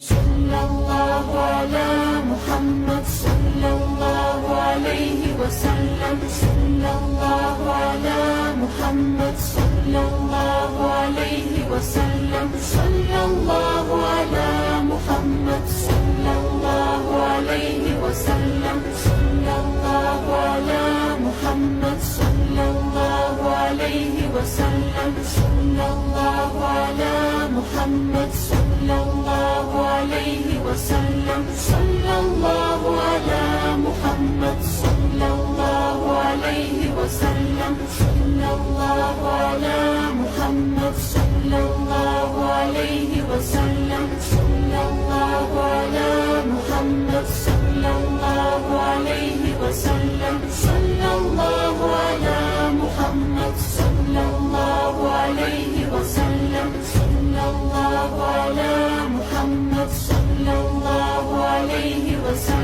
صلى الله على محمد صلى الله عليه وسلم صلى الله على محمد صلى الله عليه وسلم صلى الله على محمد صلى الله عليه وسلم صلى الله على محمد صلى الله عليه وسلم صلى الله على محمد صلى الله عليه وسلم صلى الله على محمد صلى الله عليه وسلم صلى الله على محمد صلى الله عليه وسلم صلى الله على محمد صلى الله عليه وسلم صلى الله على محمد صلى الله عليه وسلم صلى الله على محمد صلى الله عليه وسلم